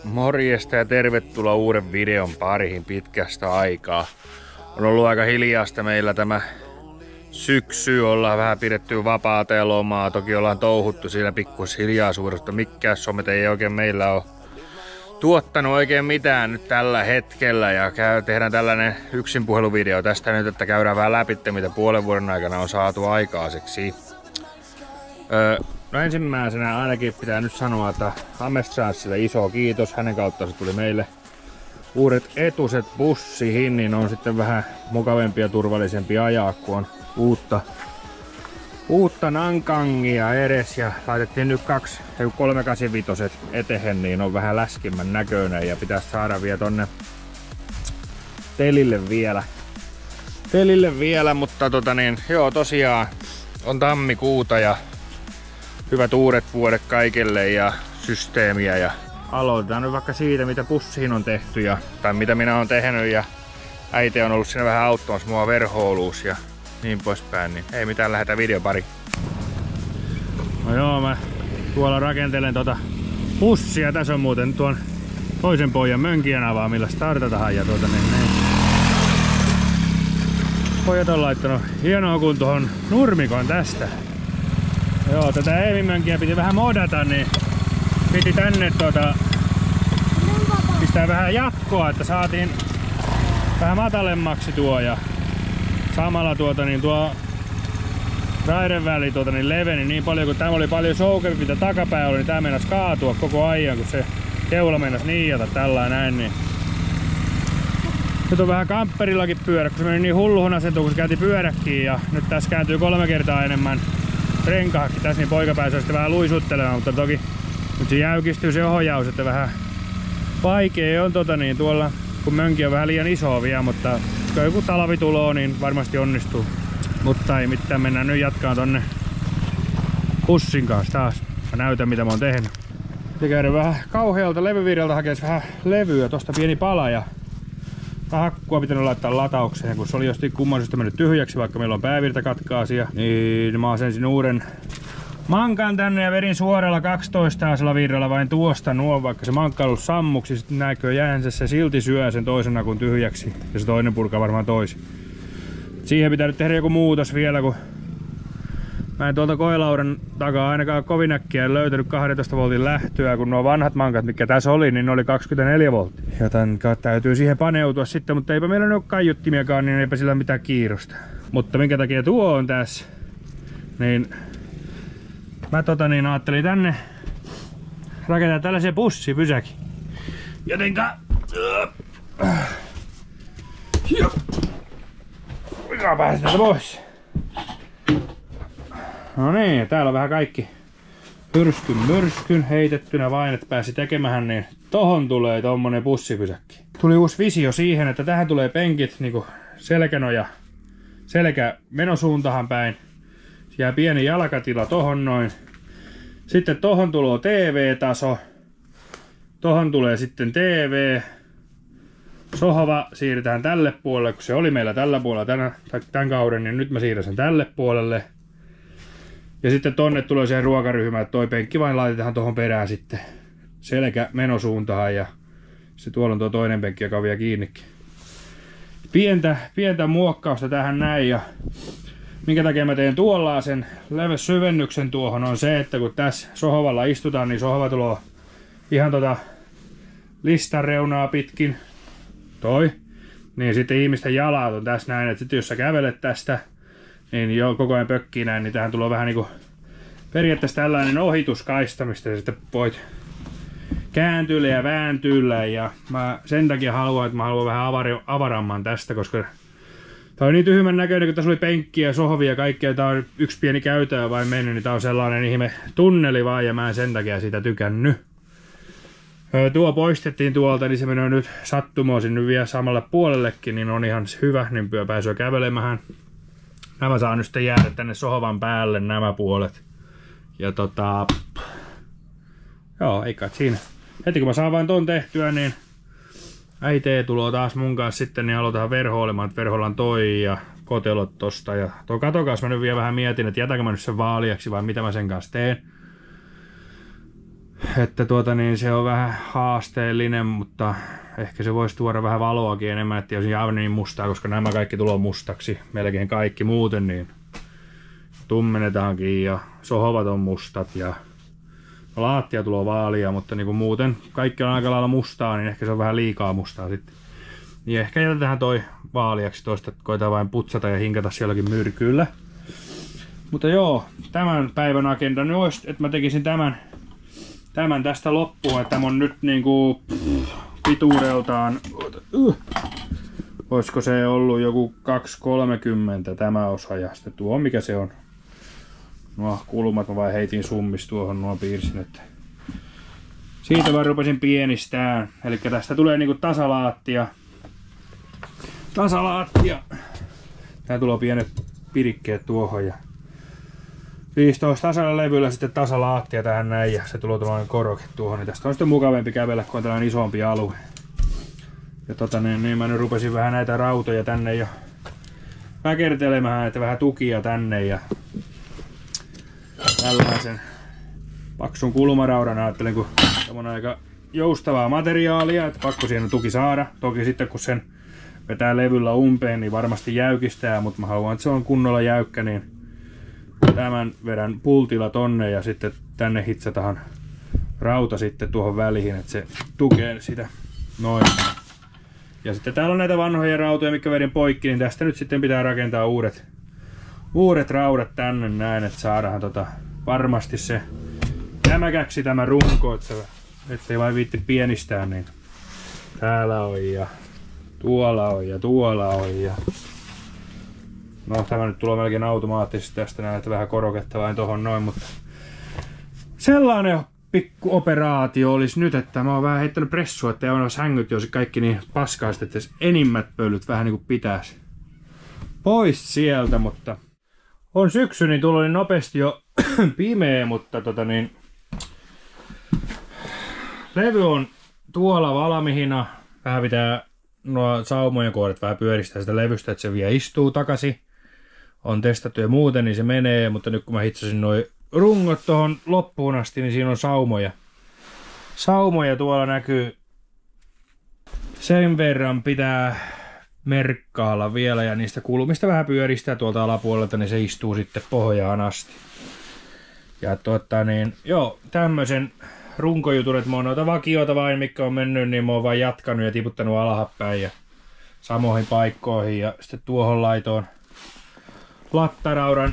Morjesta ja tervetuloa uuden videon pariin pitkästä aikaa. On ollut aika hiljaista meillä tämä syksy, ollaan vähän pidetty vapaata ja lomaa. Toki ollaan touhuttu siinä pikkuis hiljaisuudesta, mikään somet ei oikein meillä ole tuottanut oikein mitään nyt tällä hetkellä. Ja tehdään tällainen yksinpuheluvideo tästä nyt, että käydään vähän läpi, mitä puolen vuoden aikana on saatu aikaiseksi. No ensimmäisenä ainakin pitää nyt sanoa, että Amestranssille iso kiitos. Hänen kautta se tuli meille uudet etuset bussiin, niin on sitten vähän mukavempia ja turvallisempia ajaa, kun on uutta Nankangia edes. Ja laitettiin nyt 385 etehen, niin on vähän läskimmän näköinen ja pitäisi saada vielä tonne telille vielä, mutta joo tosiaan on tammikuuta ja hyvät uudet vuodet kaikille ja systeemiä ja aloitetaan nyt vaikka siitä, mitä bussiin on tehty tai mitä minä olen tehnyt ja äiti on ollut siinä vähän auttamassa mua verhoiluus ja niin poispäin, niin ei mitään, lähdetään videon pari. No joo, mä tuolla rakentelen bussia. Tässä on muuten tuon toisen pojan mönkien avaamilla startatahan ja pojat on laittanut hienoa kuntoon nurmikon tästä. Joo, tätä Eevi-mönkiä piti vähän modata, niin piti tänne pistää vähän jatkoa, että saatiin vähän matalemmaksi tuo ja samalla tuo raideväli leveni niin paljon, kun tämä oli paljon soukempi mitä takapää oli, niin tää meinasi kaatua koko ajan, kun se keula meinasi niijata tällainen näin, niin nyt on vähän kampperillakin pyörä, kun se meni niin hulluhun asentuun, kun se käänti pyöräkkiin ja nyt tässä kääntyy 3 kertaa enemmän renkaakki tässä, niin poika pääsee sitten vähän luisuttelemaan, mutta toki nyt se jäykistyy se ohjaus, että vähän vaikea on tuolla, kun mönki on vähän liian iso vielä, mutta kun joku talvi tuloo, niin varmasti onnistuu. Mutta ei mitään, mennään nyt jatkaan tonne bussin kanssa taas. Mä näytän mitä mä oon tehnyt. Ja käydään vähän kauhealta levyvirjalta hakemaan vähän levyä, tosta pieni pala ja hakkua pitänyt laittaa lataukseen, kun se oli jostain kummallisesta mennyt tyhjäksi, vaikka meillä on päävirta katkaasia. Niin mä asensin uuden mankan tänne ja vedin suoralla 12 virralla vain tuosta nuo, vaikka se mankka on ollut sammuksi. Sitten näköjään se silti syö sen toisena kun tyhjäksi ja se toinen purkaa varmaan toisin. Siihen pitää nyt tehdä joku muutos vielä, kun mä en tuolta koelaudan takaa ainakaan kovin äkkiä löytänyt 12 voltin lähtöä, kun nuo vanhat mankat, mitkä tässä oli, niin ne oli 24 volttia. Joten täytyy siihen paneutua sitten, mutta eipä meillä ole kaiuttimiakaan, niin eipä sillä mitään kiirosta. Mutta minkä takia tuo on tässä, niin mä ajattelin tänne rakentaa tällaisen bussipysäkin. Jotenka minä pääsen täältä pois. No niin, täällä on vähän kaikki myrskyn heitettynä vain, että pääsi tekemään, niin tohon tulee tommonen bussipysäkki. Tuli uusi visio siihen, että tähän tulee penkit niinku selkänoja, selkä menosuuntahan päin. Jää pieni jalkatila tohon noin. Sitten tohon tulee TV-taso. Tohon tulee sitten TV. Sohva siirretään tälle puolelle, kun se oli meillä tällä puolella tämän kauden, niin nyt mä siirrän sen tälle puolelle. Ja sitten tonne tulee se ruokaryhmä, että toi penkki vain laitetaan tohon perään sitten selkä menosuuntaan ja se tuolla on tuo toinen penkki, joka on vielä kiinnikin. Pientä muokkausta tähän näin ja minkä takia mä teen tuollaisen leveyssyvennyksen tuohon on se, että kun tässä sohvalla istutaan, niin sohva tulee ihan listan reunaa pitkin. Niin sitten ihmisten jalat on tässä näin, että sitten jos sä kävelet tästä, niin jo koko ajan pökkii näin, niin tähän tulee vähän niinku periaatteessa tällainen ohituskaista, mistä sitten voit kääntyillä ja vääntyillä ja mä sen takia haluan, että mä haluan vähän avaramman tästä, koska tää on niin tyhmän näköinen, kun tässä oli penkkiä ja sohvia ja kaikkea, tää on yksi pieni käytävä vain mennyt, niin tää on sellainen ihme tunneli vaan ja mä en sen takia siitä tykännyt. Tuo poistettiin tuolta, niin se menee nyt sattumoisin nyt vielä samalle puolellekin, niin on ihan hyvä, niin pääsee kävelemään. Nämä saa nyt sitten jäädä tänne sohvan päälle nämä puolet. Ja joo, ei kai siinä. Heti kun mä saan vain ton tehtyä, niin äiti tulee taas mun kanssa sitten, niin aloitetaan verhoilemaan, että verhoillaan toi ja kotelot tosta. Ja tuo katokas mä nyt vielä vähän mietin, että jätänkö mä nyt sen vaaliaksi vai mitä mä sen kanssa teen. että niin se on vähän haasteellinen, mutta ehkä se voisi tuoda vähän valoakin enemmän, että jos aivan niin mustaa, koska nämä kaikki tulee mustaksi, melkein kaikki muuten, niin tummennetaankin ja sohvat on mustat ja laattia tulee vaalia, mutta niin kuin muuten kaikki on aika lailla mustaa, niin ehkä se on vähän liikaa mustaa sitten. Niin ehkä jätetään toi vaaliaksi, toista koetaan vain putsata ja hinkata sielläkin myrkyllä. Mutta joo, tämän päivän agenda nyt olisi, että mä tekisin tämän tästä loppuun, että tämä on nyt niinku pituudeltaan, olisiko se ollut joku 2.30 tämä osa ja sitten tuo mikä se on. Nuo kulmat mä vaan heitin summis tuohon, nuo piirsin, että siitä vaan rupesin pienistään. Eli tästä tulee niinku tasalaattia. Tää tulee pienet pirikkeet tuohon ja 15 tasalla levyllä sitten tasalaattia tähän näin ja se tulee tuollainen koroke tuohon. Niin tästä on sitten mukavampi kävellä, kun on tällainen isompi alue. Ja niin mä nyt rupesin vähän näitä rautoja tänne jo väkertelemään, että vähän tukia tänne ja tällaisen paksun kulmaraudan ajattelin, kun on aika joustavaa materiaalia, että pakko siihen tuki saada. Toki sitten kun sen vetää levyllä umpeen, niin varmasti jäykistää, mutta mä haluan, että se on kunnolla jäykkä, niin tämän vedän pultilla tonne ja sitten tänne hitsataan rauta sitten tuohon väliin, että se tukee sitä noin. Ja sitten täällä on näitä vanhoja rautoja, mitkä vedin poikki, niin tästä nyt sitten pitää rakentaa uudet raudat tänne näin, että saadaan varmasti se jämäkäksi tämä runko, ettei vain viitti pienistää, niin täällä on ja tuolla on ja tuolla on ja no tämä nyt tulee melkein automaattisesti tästä näin, että vähän koroketta vain tohon noin, mutta sellainen pikku operaatio olisi nyt, että mä oon vähän heittänyt pressua, ettei ole hängyt jos kaikki niin paskaiset, että enimmät pölyt vähän niin kuin pitäisi pois sieltä, mutta on syksy, niin tullut niin nopeasti jo pimeä, mutta levy on tuolla valmiina. Vähän pitää nuo saumojen kohdat vähän pyöristää sitä levystä, että se vielä istuu takaisin. On testattu ja muuten, niin se menee, mutta nyt kun mä hitsasin noi rungot tohon loppuun asti, niin siinä on saumoja. Saumoja tuolla näkyy. Sen verran pitää merkkailla vielä ja niistä kulmista vähän pyöristää tuolta alapuolelta, niin se istuu sitten pohjaan asti. Ja joo, tämmöisen runkojutun, että mä oon noita vakioita vain, mitkä on mennyt, niin mä oon vaan jatkanut ja tiputtanut alhapäin ja samoihin paikkoihin ja sitten tuohon laitoon lattaraudan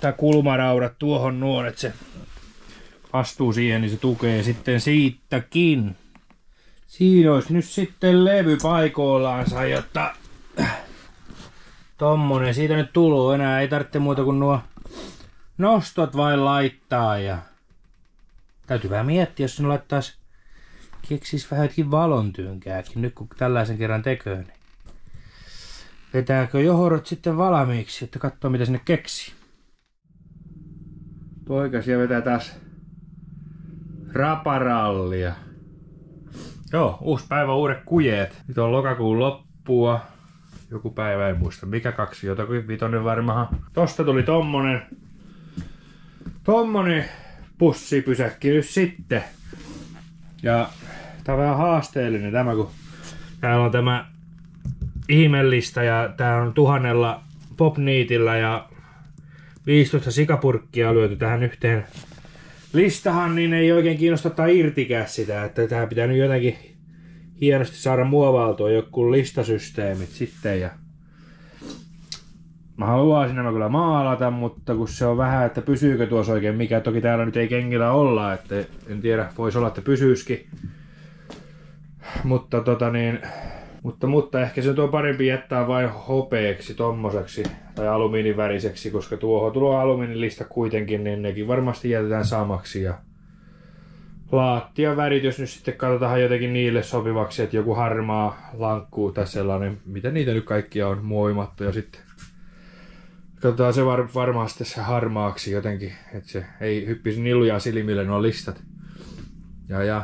tai kulmaraudat tuohon nuon, että se astuu siihen, niin se tukee sitten siitäkin. Siinä olisi nyt sitten levy paikoillaansa, jotta tommonen siitä nyt tuluu. Enää ei tarvitse muuta kuin nuo nostot vain laittaa ja täytyy vähän miettiä, jos sinun laittaisi keksis vähän jotenkin valontyönkääkin nyt kun tällaisen kerran tekee, niin vetääkö johorot sitten valmiiksi, että katsoo mitä sinne keksii. Poikasia vetää taas raparallia. Joo, uusi päivä, uudet kujeet. Nyt on lokakuun loppua. Joku päivä, en muista mikä, 2, jotakin 5 varmaan. Tosta tuli tommonen pussipysäkki nyt sitten. Ja tää on vähän haasteellinen tämä, kun täällä on tämä ihmeellistä ja tää on 1000 popniitillä ja 15 sikapurkkia lyöty tähän yhteen listahan, niin ei oikein kiinnosta ottaa irtikään sitä, että tähän pitää nyt jotenkin hienosti saada muovaltua joku listasysteemit sitten ja mä haluaisin nämä kyllä maalata, mutta kun se on vähän, että pysyykö tuossa oikein mikä, toki täällä nyt ei kengillä olla, että en tiedä, voisi olla, että pysyisikin, mutta ehkä se on parempi jättää vain hopeeksi tommoseksi tai alumiiniväriseksi, koska tuohon tulee alumiinilista kuitenkin, niin nekin varmasti jätetään samaksi. Ja lattian värit, jos nyt sitten katsotaan jotenkin niille sopivaksi, että joku harmaa lankku tai sellainen, mitä niitä nyt kaikkia on, muovimattoja sitten. Katsotaan se varmasti se harmaaksi jotenkin, että se ei hyppisi nilujaa silmille nuo listat. Ja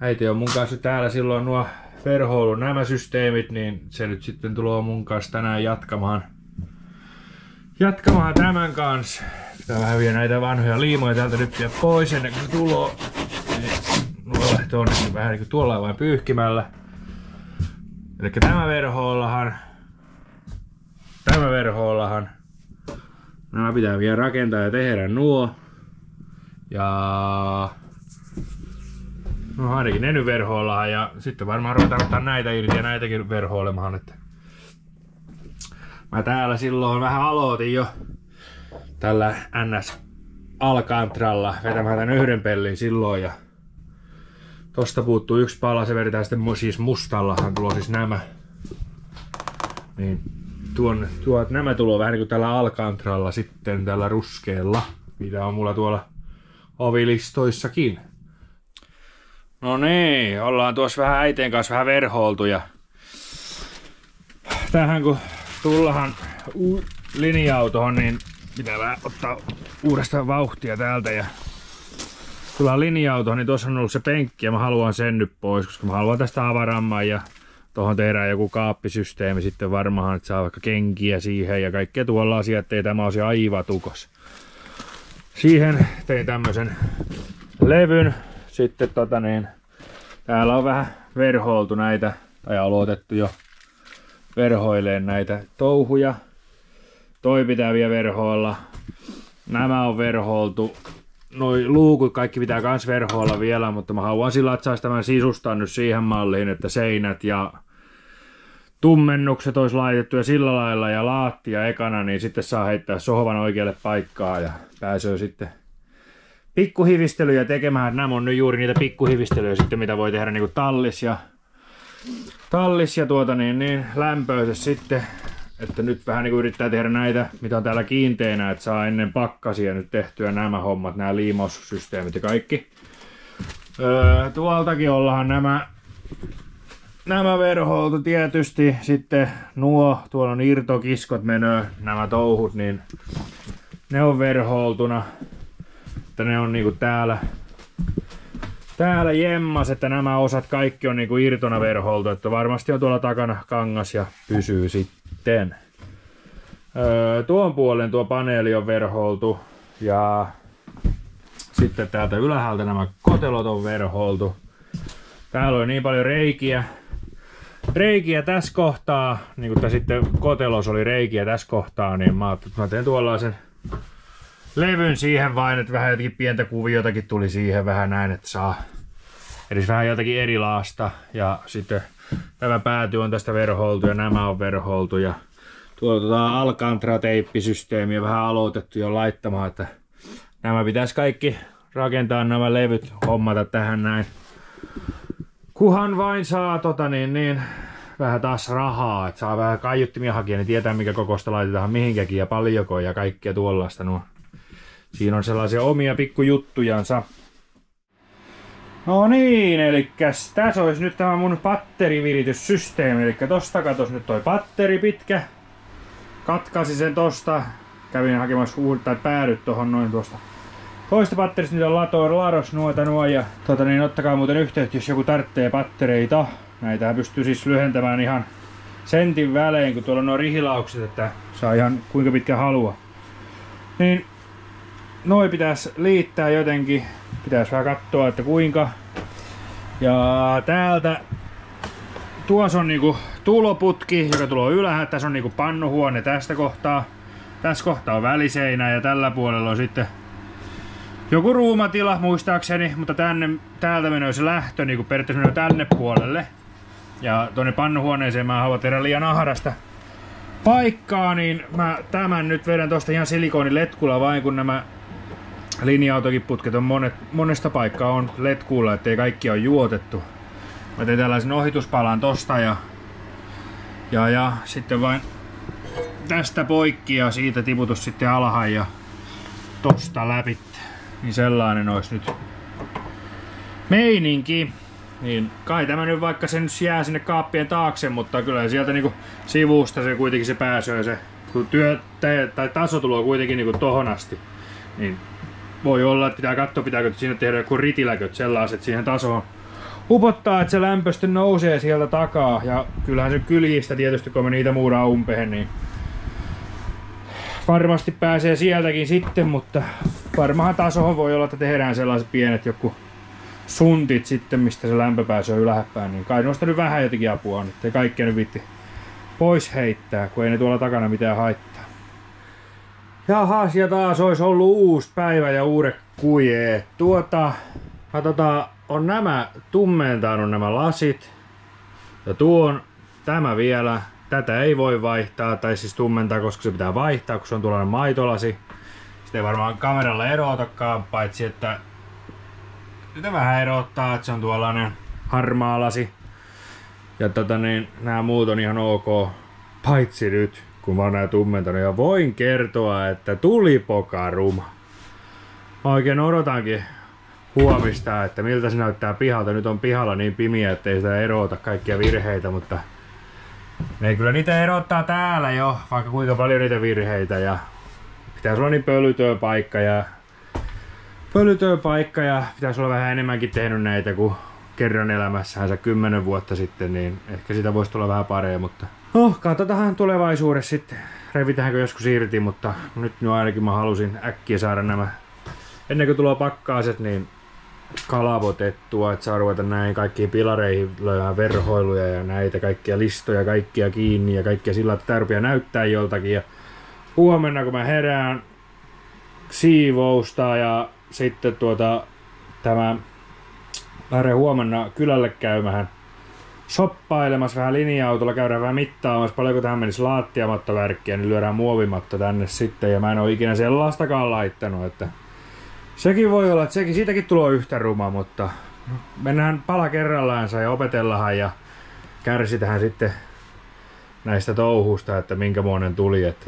äiti on mun kanssa täällä silloin nuo verhoilun nämä systeemit, niin se nyt sitten tulee mun kanssa tänään jatkamaan tämän kanssa. Pitää vähän vielä näitä vanhoja liimoja täältä nyt pois ennen kuin se tulee. tonne vähän niinku tuolla vain pyyhkimällä. Eli tämä verhoollahan nämä pitää vielä rakentaa ja tehdä nuo. Ja no ainakin ne nyt verhoillaan ja sitten varmaan ruvetaan ottaa näitä irti ja näitäkin verhoilemaan. Että mä täällä silloin vähän aloitin jo tällä NS Alcantralla vetämään tän yhden pellin silloin ja tosta puuttuu yksi pala, se vedetään sitten siis mustallahan tulo siis nämä. Niin nämä tulee vähän niinku tällä Alcantralla sitten tällä ruskeella, mitä on mulla tuolla ovilistoissakin. No niin, ollaan tuossa vähän äiteen kanssa vähän verhoiltu ja tähän kun tullahan linja-autoon, niin pitää vähän ottaa uudestaan vauhtia täältä ja tullaan linja-autoon, niin tuossa on ollut se penkki ja mä haluan sen nyt pois, koska mä haluan tästä avaramman ja tuohon tehdään joku kaappisysteemi sitten varmaan, että saa vaikka kenkiä siihen ja kaikkea tuolla asiaa, ettei tämä olisi aivan tukos. Siihen tein tämmösen levyn. Sitten täällä on vähän verhoiltu näitä, tai aloitettu jo verhoileen näitä touhuja. Toi pitää vielä verhoilla. Nämä on verhoiltu. Noi luukut kaikki pitää kans verhoilla vielä, mutta mä haluan sillä, että saisi tämän sisustaa nyt siihen malliin, että seinät ja tummennukset olisi laitettu ja sillä lailla ja laattia ekana, niin sitten saa heittää sohvan oikealle paikkaan ja pääsee sitten pikkuhivistelyjä tekemään. Nämä on nyt juuri niitä pikkuhivistelyjä sitten, mitä voi tehdä niinku tallis ja lämpöisessä sitten. Että nyt vähän niinku yrittää tehdä näitä, mitä on täällä kiinteinä, että saa ennen pakkasia nyt tehtyä nämä hommat, nämä liimaussysteemit ja kaikki. Tuoltakin ollaan nämä verhoiltu tietysti. Sitten tuolla on irtokiskot menee, nämä touhut, niin ne on verhoiltuna. Että ne on niinku täällä jemmas, että nämä osat kaikki on niinku irtona verhoiltu, että varmasti on tuolla takana kangas ja pysyy sitten. Tuon puolen tuo paneeli on verhoiltu ja sitten täältä ylhäältä nämä kotelot on verhoiltu. Täällä oli niin paljon reikiä tässä kohtaa, niin kuin sitten kotelos oli reikiä tässä kohtaa, niin mä teen tuollaisen levyn siihen vain, että vähän jotakin pientä kuviotakin tuli siihen vähän näin, että saa edes vähän jotakin erilaista. Ja sitten tämä pääty on tästä verhoiltu ja nämä on verhoiltu ja tuolla Alcantara-teippisysteemiä vähän aloitettu jo laittamaan, että nämä pitäisi kaikki rakentaa nämä levyt, hommata tähän näin. Kuhan vain saa vähän taas rahaa, että saa vähän kaiuttimia hakea, niin tietää mikä kokosta laitetaan mihinkäkin ja paljonko ja kaikkea tuollaista. No, siinä on sellaisia omia pikkujuttujansa. No niin, eli tässä olisi nyt tämä mun patterivirityssysteemi. Eli tosta katos nyt toi patteri pitkä. Katkasi sen tosta. Kävin hakemassa päädyt tohon noin tuosta toista patterista, niitä on lados nuo ja ottakaa muuten yhteyttä, jos joku tarvitsee pattereita. Näitä pystyy siis lyhentämään ihan sentin välein, kun tuolla on nuo rihilaukset, että saa ihan kuinka pitkä halua. Niin noi pitäisi liittää jotenkin, pitäisi vähän katsoa, että kuinka. Ja täältä tuossa on niinku tuloputki, joka tulee ylhäältä, tässä on niinku pannuhuone tästä kohtaa. Tässä kohtaa on väliseinä ja tällä puolella on sitten joku ruumatila muistaakseni, mutta täältä menee se lähtö, niin kuin periaatteessa menee tänne puolelle. Ja tuonne pannuhuoneeseen mä haluan tehdä liian ahdasta paikkaa, niin mä tämän nyt vedän tosta ihan silikooniletkulla vain, kun nämä linja-autokin putket on monesta paikkaa on letkulla, ettei kaikki ole juotettu. Mä teen tällaisen ohituspalan tosta ja sitten vain tästä poikki ja siitä tiputus sitten alhaan ja tosta läpi. Niin sellainen olisi nyt meininki. Niin kai tämä nyt vaikka se nyt jää sinne kaappien taakse, mutta kyllä sieltä niinku sivusta se kuitenkin se pääsee se, kun taso tulee kuitenkin niinku tohon asti. Niin voi olla, että pitää katsoa, pitääkö siinä tehdä joku ritiläköt sellaiset siihen tasoon upottaa, että se lämpö sitten nousee sieltä takaa. Ja kyllähän se kyljistä tietysti, kun me niitä muuraa umpehen, niin varmasti pääsee sieltäkin sitten, mutta varmaan tasoon voi olla, että tehdään sellaiset pienet joku suntit sitten, mistä se lämpö pääsee ylhääpäin, niin kai noista nyt vähän jotenkin apua on, ettei kaikkea nyt viitti pois heittää, kun ei ne tuolla takana mitään haittaa. Jahas, ja taas olisi ollut uusi päivä ja uudet kujeet. Katsotaan, on nämä tummentanut nämä lasit. Ja tämä vielä. Tätä ei voi vaihtaa, tai siis tummentaa, koska se pitää vaihtaa, kun se on tuollainen maitolasi. Sitä ei varmaan kameralla erotakaan, paitsi että sitä vähän erottaa, että se on tuollainen harmaa lasi. Ja nämä muut on ihan ok, paitsi nyt, kun mä oon nää tummentanut. Ja voin kertoa, että tuli pokaruma. Mä oikein odotankin huomista, että miltä se näyttää pihalta. Nyt on pihalla niin pimiä, ettei sitä erota kaikkia virheitä, mutta ne kyllä niitä erottaa täällä jo, vaikka kuinka paljon niitä virheitä. Ja pitäisi olla niin pölytön paikka ja pitäisi olla vähän enemmänkin tehnyt näitä kuin kerran elämässänsä 10 vuotta sitten, niin ehkä sitä voisi tulla vähän paremmin, mutta katsotaan tulevaisuudessa sitten, revitäänkö joskus irti, mutta nyt ainakin mä halusin äkkiä saada nämä, ennen kuin tulee pakkaaset, niin kalavotettua, että saa ruveta näihin kaikkiin pilareihin löydään verhoiluja ja näitä kaikkia listoja, kaikkia kiinni ja kaikkia sillä, että tää rupeaa näyttää joltakin. Ja huomenna kun mä herään siivousta ja sitten lähden huomenna kylälle käymähän shoppailemassa vähän linja-autolla, käydään vähän mittaamassa paljonko tähän menisi laattiamattovärkkiä, niin lyödään muovimatto tänne sitten ja mä en oo ikinä sellaistakaan laittanut, että sekin voi olla, että siitäkin tulee yhtä ruma, mutta mennään pala kerrallaansa ja opetellaan ja kärsitään sitten näistä touhusta, että minkämoinen tuli, että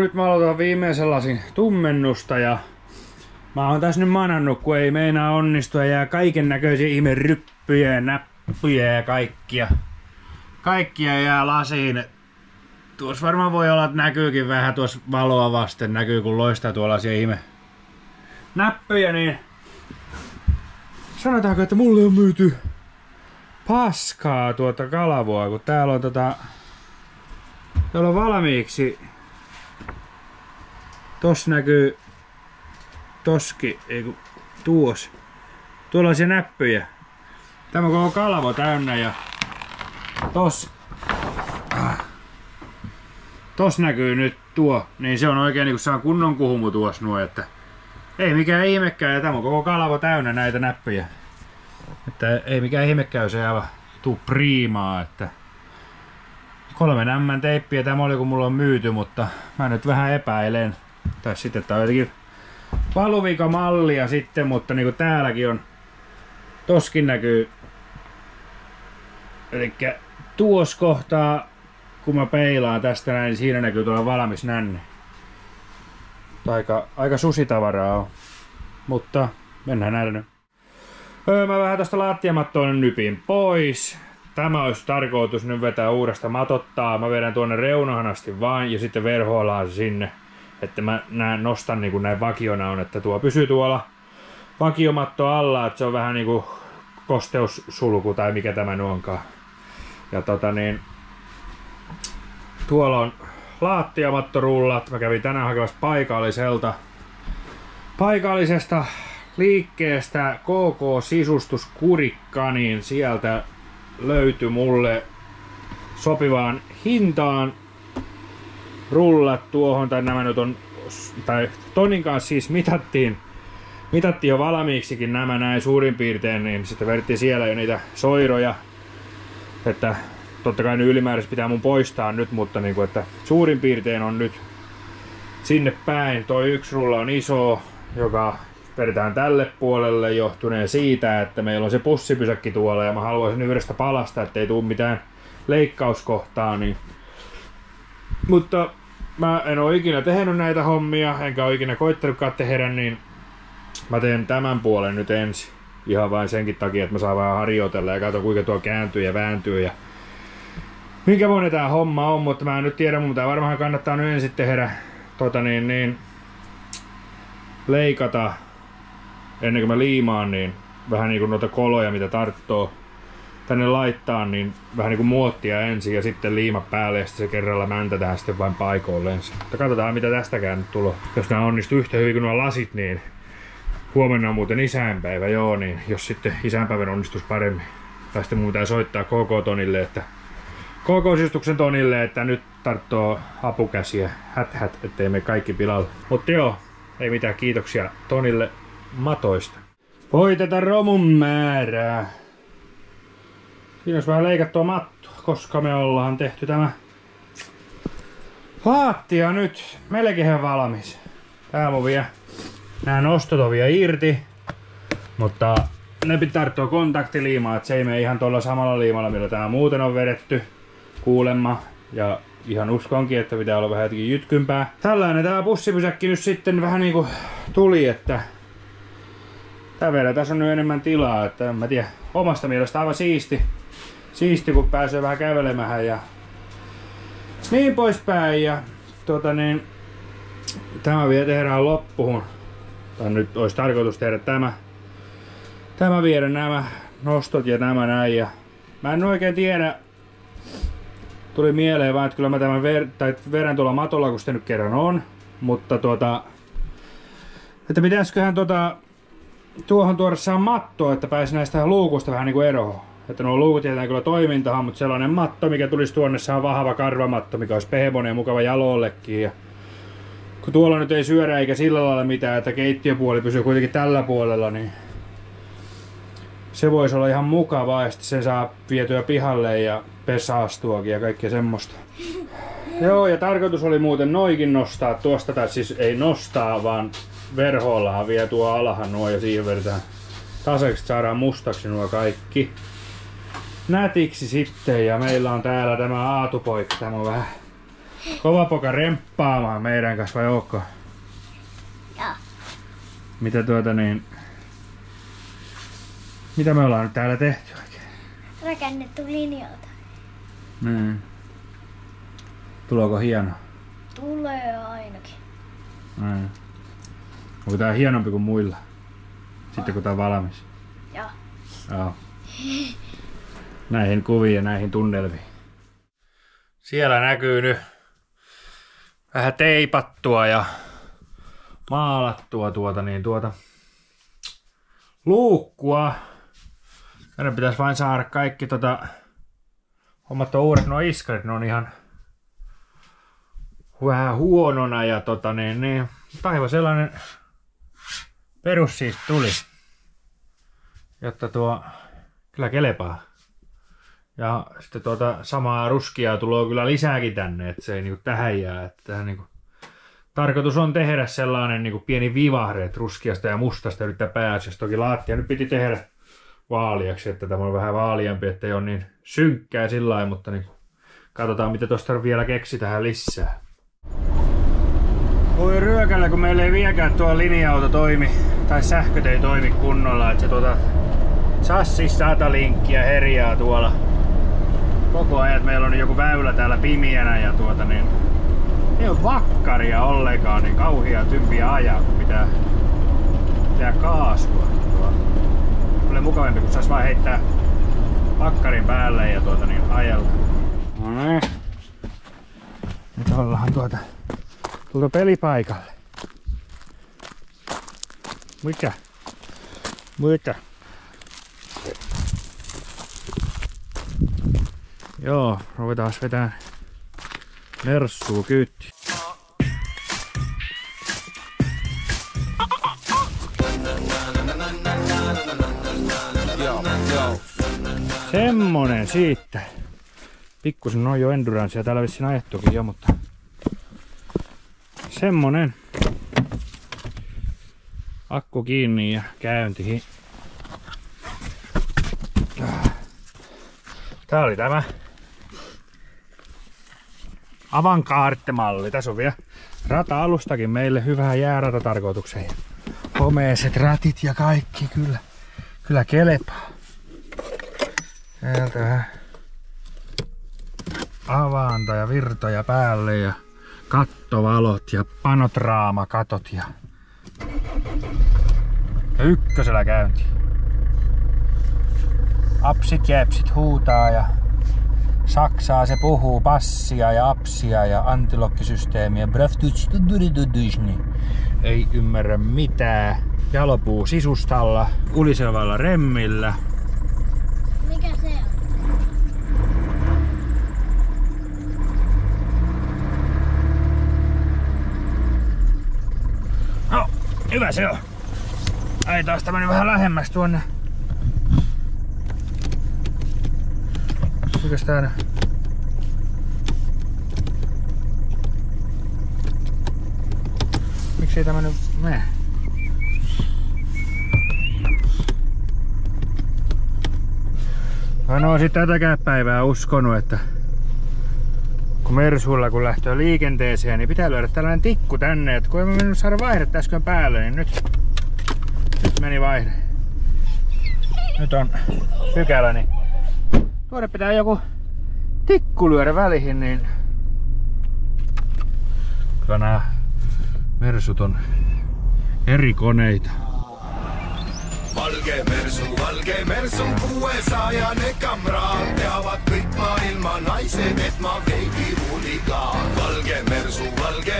nyt mä aloitan viimeisen lasin tummennusta ja mä oon tässä nyt manannut, kun ei meinaa onnistua ja jää kaiken näköisiä ihme ryppyjä ja näppyjä ja kaikkia jää lasiin. Tuossa varmaan voi olla, että näkyykin vähän tuossa valoa vasten, näkyy kun loistaa tuollaisia ihme näppyjä, niin sanotaanko, että mulle on myyty paskaa tuota kalavoa, kun täällä on täällä on valmiiksi, tossa näkyy tuollaisia näppyjä. Tämä on koko kalvo täynnä ja tossa näkyy nyt niin se on oikein niinku se on kunnon kuhumu tuossa nuo, että ei mikään ihmekään, ja tämä on koko kalvo täynnä näitä näppyjä. Että ei mikään ihmekään, jos ei aivan tuu priimaa, että 3 ämmän teippiä tämä oli kun mulla on myyty, mutta mä nyt vähän epäilen. Tai sitten tää on jotenkin valuvikamallia sitten, mutta niinku täälläkin on, toskin näkyy, elikkä tuossa kohtaa kun mä peilaan tästä näin, niin siinä näkyy tuolla valmis nänne. Aika susitavaraa on, mutta mennään näillä nyt. Mä vähän tosta lattiamattoa nypin pois. Tämä olisi tarkoitus nyt vetää uudesta matottaa. Mä vedän tuonne reunahan asti vain ja sitten verhoillaan se sinne. Että mä nostan niin kuin näin vakiona on, että tuo pysyy tuolla vakiomatto alla, että se on vähän niinku kosteussulku tai mikä tämä nyt onkaan. Ja tuolla on laattiamattorullat. Mä kävin tänään hakemassa paikallisesta liikkeestä KK-sisustuskurikka, niin sieltä löytyi mulle sopivaan hintaan rullat tuohon, tai nämä nyt on, tai Tonin kanssa siis mitattiin jo valmiiksikin nämä näin suurin piirtein, niin sitten vedettiin siellä jo niitä soiroja, että totta kai ne ylimääräiset pitää mun poistaa nyt, mutta niin kuin, että suurin piirtein on nyt sinne päin. Toi yksi rulla on iso, joka vedetään tälle puolelle johtuneen siitä, että meillä on se pussipysäkki tuolla ja mä haluaisin yhdestä palasta, ettei tule mitään leikkauskohtaa. Niin. Mutta mä en oo ikinä tehnyt näitä hommia, enkä oo ikinä koittanutkaan tehdä, niin mä teen tämän puolen nyt ensin. Ihan vain senkin takia, että mä saan vähän harjoitella ja katso kuinka tuo kääntyy ja vääntyy ja minkä monen tää homma on, mutta mä en nyt tiedä, mutta varmaan kannattaa nyt ensin tehdä leikata ennen kuin mä liimaan, niin vähän niinku noita koloja mitä tarttoo tänne laittaa, niin vähän niinku muottia ensin ja sitten liima päälle ja sitten se kerralla mäntätään sitten vain paikoilleen. Mutta katsotaan mitä tästäkään nyt tulee. Jos nää onnistuu yhtä hyvin kuin nuo lasit, niin Huomenna on muuten isänpäivä, joo, niin jos sitten isänpäivän onnistus paremmin. Tai sitten mun pitää soittaa KK-Tonille, että KK-sistuksen Tonille, että nyt tarttoo apukäsiä hät, ettei me kaikki pilalle. Mutta joo, ei mitään, kiitoksia Tonille matoista. Voitetaan romun määrää. Siinä olisi vähän leikattua mattoa, koska me ollaan tehty tämä lattia nyt melkein valmis. Täällä on vielä nää nostot on vielä irti, mutta ne pitää tarttua kontaktiliimaa, että se ei mene ihan tuolla samalla liimalla, millä tää muuten on vedetty kuulemma. Ja ihan uskonkin, että pitää olla vähän jotenkin jytkympää. Tällainen tää pussipysäkki nyt sitten vähän niinku tuli, että tää vielä tässä on nyt enemmän tilaa, että en mä tiedä. Omasta mielestä aivan siisti kun pääsee vähän kävelemään ja niin poispäin. Ja tämä vielä tehdään loppuun. Tai nyt olisi tarkoitus tehdä tämä viedä nämä nostot ja nämä näin. Ja mä en oikein tiedä. Tuli mieleen vaan, että kyllä mä tämän verran tuolla matolla, kun sitä nyt kerran on. Mutta että pitäisiköhän tuohon tuoda saa mattoa, että pääsi näistä luukusta vähän niinku eroon. Että nuo luukut jätetään kyllä toimintaan, mutta sellainen matto, mikä tulisi tuonne, se on vahva karvamatto, mikä olisi pehmoinen ja mukava jalollekin. Ja kun tuolla nyt ei syödä eikä sillä lailla mitään, että keittiöpuoli pysyy kuitenkin tällä puolella, niin se voisi olla ihan mukavaa ja sitten sen saa vietyä pihalle ja pesaastuakin ja kaikkea semmoista. Joo, ja tarkoitus oli muuten noikin nostaa tuosta, tai siis ei nostaa, vaan verhoillahan vie tuo alahan nuo ja siihen vedetään tasaiseksi, saadaan mustaksi nuo kaikki. Nätiksi sitten, ja meillä on täällä tämä Aatupoika, tämä on vähän kova poka remppaamaan meidän kanssa, vai ootko? Joo. Mitä mitä me ollaan nyt täällä tehty oikein? Rakennettu linjoilta. Tuleeko hieno? Tulee ainakin. Onko tää hienompi kuin muilla? Sitten kun tää on valmis? Joo. Joo. Näihin kuviin ja näihin tunnelmiin. Siellä näkyy nyt vähän teipattua ja maalattua luukkua. Meidän pitäisi vain saada kaikki hommat on uudet, nuo iskarit, ne on ihan vähän huonona ja taiva sellainen perus siis tuli, jotta kyllä kelepaa. Ja sitten samaa ruskia tulee kyllä lisääkin tänne, että se ei niinku tähän jää. Että tähän niinku tarkoitus on tehdä sellainen niinku pieni vivahde, että ruskeasta ja mustasta yrittää pääasiassa. Toki lattia nyt piti tehdä vaaliaksi, että tämä on vähän vaaliampi, ettei ole niin synkkää sillä lailla, mutta niinku, katsotaan mitä tuosta vielä keksitään lisää. Voi ryökällä, kun meillä ei vieläkään tuo linja-auto toimi, tai sähköt ei toimi kunnolla, että se chassis 100 linkkiä herjaa tuolla koko ajan, että meillä on joku väylä täällä pimiänä ja ei ole vakkaria ollenkaan, niin kauhia tympiä ajaa, kun pitää kaasua. Tulee mukavampi, kun sais vaan heittää vakkarin päälle ja ajella. No niin. Nyt ollaan tultu pelipaikalle. Mikä? Joo, ruvetaan vetään merssua kyytti. Semmonen siitä. Pikkusen on jo endurancea täällä vissiin ajettukin jo, mutta semmonen. Akku kiinni ja käyntiin. Tää oli tämä Avantgarde-malli. Tässä on vielä rata-alustakin meille hyvää jääratatarkoitukseen. Homeiset ratit ja kaikki kyllä kelepaa. Täältä vähän avanta ja virtoja päälle ja kattovalot ja panotraamakatot ja ykkösellä käynti. Apsit jääpsit huutaa ja saksaa se puhuu, passia ja apsia ja antilokkisysteemiä. Ei ymmärrä mitään. Jalopuu sisustalla, ulisevalla remmillä. Mikä se on? No, hyvä se on. Ai taas meni vähän lähemmäs tuonne. Mikäs tää? Miksei tämä nyt mene? Mä oon sit tätäkään päivää uskonut, että kun Mersulla kun lähtee liikenteeseen, niin pitää lyödä tällainen tikku tänne, että kun en mä mennyt saada vaihdetta äsken päälle, niin nyt meni vaihde. Nyt on pykälä, niin tuoda pitää joku tikku lyödä välihin, niin kyllä nää Mersut on eri koneita. Valge Mersu, 600 ja ne kamraat teavad kõik maailma naised, et ma veidi huligaan. Valge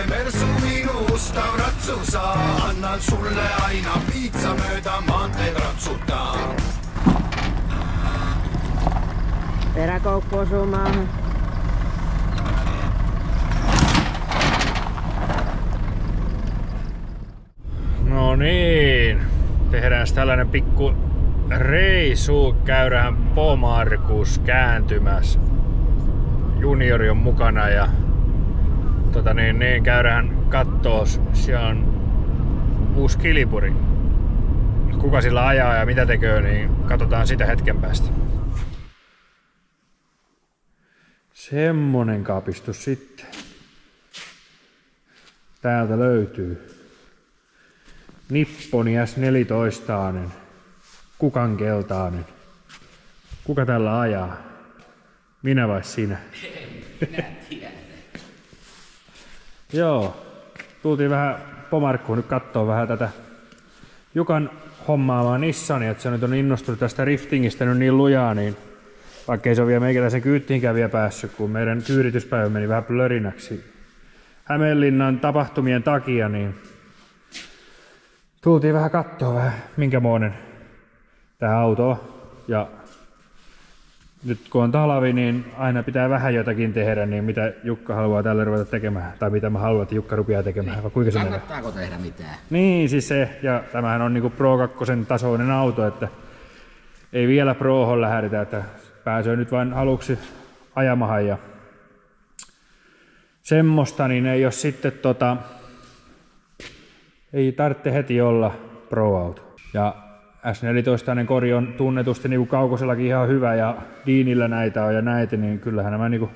Mersu, minust on ratsu saa, annan sulle aina piitsa mööda maanteed ratsutaan. Peräkoukku osuu maahan. No niin, tehdään tällainen pikku reisu. Käydään Pomarkus kääntymässä. Juniori on mukana ja käydään kattoo. Siellä on uusi kilipuri. Kuka sillä ajaa ja mitä tekee, niin katsotaan sitä hetken päästä. Semmonen kapistus sitten. Täältä löytyy Nipponi S14, kukan keltainen. Kuka tällä ajaa? Minä vai sinä? Minä tiedän. Joo, tultiin vähän Pomarkkuun nyt kattoo vähän tätä Jukan hommaamaan Nissania, että se nyt on innostunut tästä riftingistä nyt niin lujaa, niin vaikkei se ole vielä meikäläisen kyyttiinkään vielä päässyt, kun meidän kyydityspäivä meni vähän plörinäksi Hämeenlinnan tapahtumien takia, niin tultiin vähän kattoo vähän minkämoinen tää auto on. Ja nyt kun on talvi, niin aina pitää vähän jotakin tehdä, niin mitä Jukka haluaa tälle ruveta tekemään, tai mitä mä haluan, että Jukka rupeaa tekemään, vai kuinka se menee? Kannattaako tehdä mitään? Niin, siis se, ja tämähän on niinku Pro 2 tasoinen auto, että ei vielä Prohon lähdetä, että pääsee nyt vain aluksi ajamahan ja semmoista, niin ei ole sitten ei tarvitse heti olla Pro-auto. Ja S14 kori on tunnetusti niinku kaukosellakin ihan hyvä ja Deanillä näitä on ja näitä, niin kyllähän nämä niinku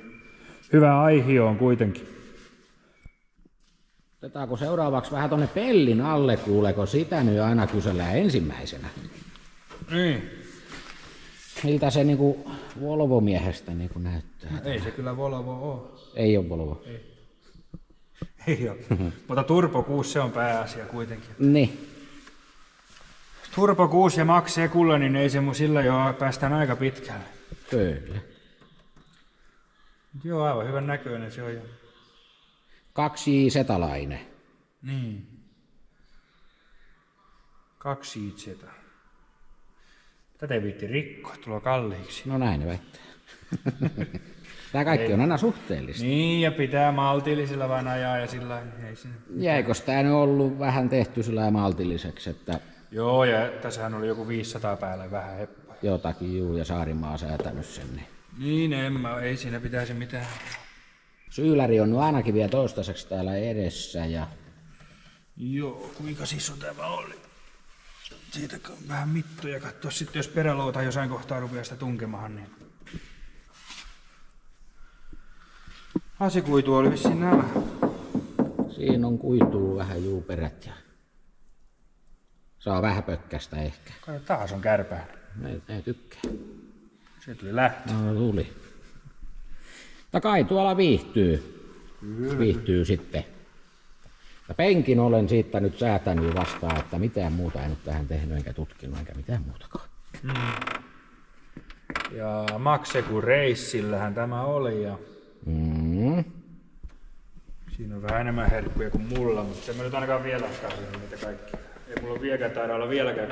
hyvä aihio on kuitenkin. Otetaanko seuraavaksi vähän tonne pellin alle, kuuleeko sitä nyt aina kysellään ensimmäisenä? Niin. Miltä se niinku Volvo-miehestä niinku näyttää? Ei se kyllä Volvo ole. Ei ole Volvo. Ei ole. Mutta Turbo 6 se on pääasia kuitenkin. Niin. Turbo 6 ja Max Ekulla, niin ei se mun sillä jo päästään aika pitkälle. Kyllä. Joo, aivan hyvän näköinen se on jo. 2J-setalainen. Niin. 2 itseta. Tätä ei viitti rikkoa, tulee kalliiksi. No näin väittää. Tää kaikki on aina suhteellista. Niin, ja pitää maltillisilla vaan ajaa ja sillä ei siinä. Jäikös tää nyt ollut vähän tehty sillä maltilliseksi, että Joo, ja tässähän oli joku 500 päälle vähän heppaa. jotakin juu ja Saarimaa säätänyt sen. Niin, ei siinä pitäisi mitään. Syyläri on nyt ainakin vielä toistaiseksi täällä edessä ja Joo, kuinka sisu tämä oli? Siitä vähän mittoja katsoa sitten, jos perälouta jossain kohtaa rupeaa sitä tunkemaan, niin asikuitu oli vissiin nämä. siinä on kuituu vähän juuperät ja saa vähän pökkästä ehkä. Kato, taas on kärpää. Ne tykkää. Se tuli lähtö. No tuli. Mutta kai tuolla viihtyy. Viihtyy sitten. Ja penkin olen siitä nyt säätänyt vastaan, että mitään muuta en nyt tähän tehnyt, enkä tutkinut, enkä mitään muutakaan. Ja Maxekun reissillähän tämä oli ja siinä on vähän enemmän herkkuja kuin mulla, mutta en mä nyt ainakaan vielä katsoa niitä kaikkia. Ei mulla vieläkään taida olla vieläkään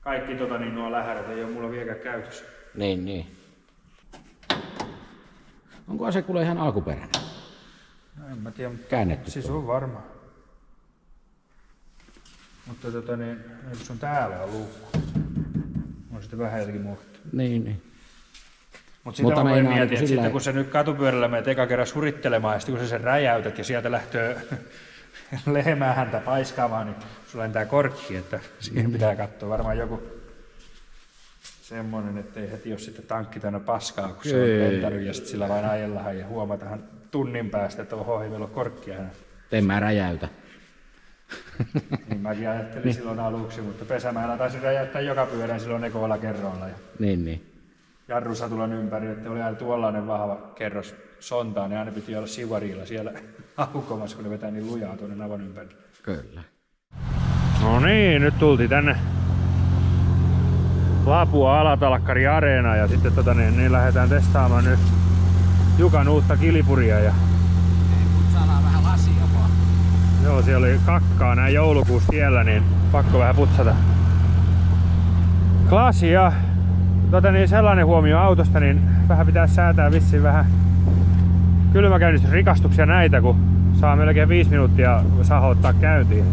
kaikki nuo lähärät ei ole mulla vieläkään käytössä. Niin. Onko se kuule ihan alkuperäinen? No, en mä tiedä, mutta käännetty. Siis on varma. Mutta nyt on täällä on luukku. On sitten vähän jotenkin muokattu. Niin. Mutta mä mietin, että sitten kun sä nyt katupyörällä menet eka kerran surittelemaan ja sitten kun sä sen räjäytät ja sieltä lähtee lehmää häntä paiskaamaan, niin sulla lentää korkki, että siihen pitää katsoa varmaan joku semmonen, ettei heti ole sitten tankki täynnä paskaa, kun se on lentänyt ja sitten sillä vain ajellahan ja huomataan tunnin päästä, että oho, ei meillä ole korkkia hänä. En mä räjäytä. Niin mäkin ajattelin silloin aluksi, mutta Pesämäellä taisin räjäyttää joka pyörän silloin ekoilla kerroilla. Niin. Jarrusatulon ympäri, että oli aina tuollainen vahva kerros sontaa, niin aina piti olla sivarilla siellä aukomassa, kun ne vetää niin lujaa tuonne navan ympäri. Kyllä. No niin, nyt tultiin tänne Lapua Alatalkkari Areenaan ja sitten niin lähdetään testaamaan nyt Jukan uutta kilipuria. Ja... Saadaan vähän lasia vaan. Joo, siellä oli kakkaa näin joulukuussa tiellä, niin pakko vähän putsata. Klasia. Sellainen huomio autosta, niin vähän pitää säätää vissiin vähän kylmäkäynnistysrikastuksia näitä, kun saa melkein 5 minuuttia sahoittaa käyntiin.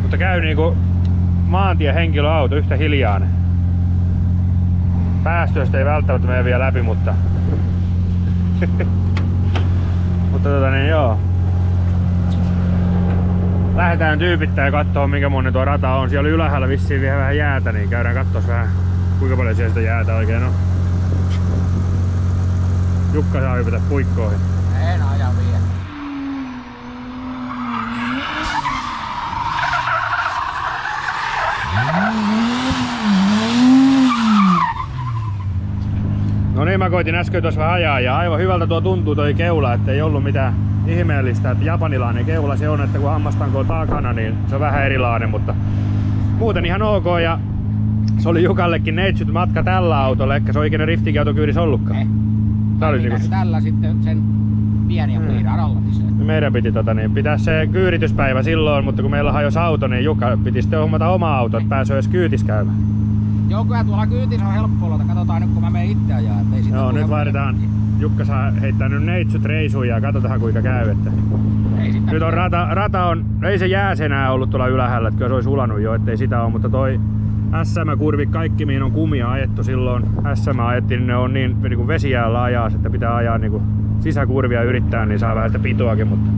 Mutta käy niinku maantiehenkilöauto yhtä hiljainen. Päästöistä ei välttämättä mene vielä läpi, mutta joo. Lähdetään tyypittäin ja kattoo minkä monen tuo rata on. Siellä ylhäällä vissiin vielä vähän jäätä, niin käydään kattoo vähän kuinka paljon siellä sitä jäätä oikein on. Jukka saa hypätä puikkoihin. En aja vielä. No niin, mä koitin äsken tuossa vähän ajaa ja aivan hyvältä tuo tuntuu toi keula, ettei ollut mitään ihmeellistä, että japanilainen keula se on, että kun hammastanko on takana, niin se on vähän erilainen, mutta muuten ihan ok ja se oli Jukallekin neitsyt matka tällä autolla, eikä se on ikinä riftinkiauton kyydissä ollutkaan. Tällä sitten sen pieniä piirran alla. Meidän piti pitää se kyyrityspäivä silloin, mutta kun meillä hajosi auto, niin Jukka piti sitten hommata oma auto, että pääsee edes kyytis käymään. Joo, kyllä tuolla kyytissä on helppo olla, katsotaan nyt kun mä menen itse ajaa. Joo, nyt vaihdetaan. Jukka saa heittää nyt neitsyt reisuun ja katsotaan kuinka käy. Että nyt on rata on, ei se jääs enää ollut tuolla ylhäällä, että kyllä se olisi sulanut jo, ettei sitä ole, mutta toi SM-kurvi kaikki mihin on kumia ajettu silloin. SM ajettiin, niin ne on niin kuin vesijäällä ajaa, että pitää ajaa niin kuin sisäkurvia yrittää, niin saa vähän sitä pitoakin, mutta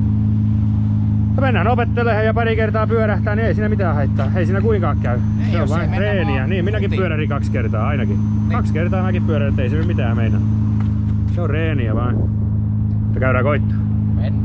mennään opettelemaan ja pari kertaa pyörähtää, niin ei siinä mitään haittaa. Ei siinä kuinkaan käy. Ei, se on vain treeniä. Niin, minäkin pyörärin 2 kertaa ainakin. Niin. 2 kertaa mäkin pyörärin, ettei se mitään meinaa. Se on reeniä vaan. Mutta käydään koittaa. Mennään.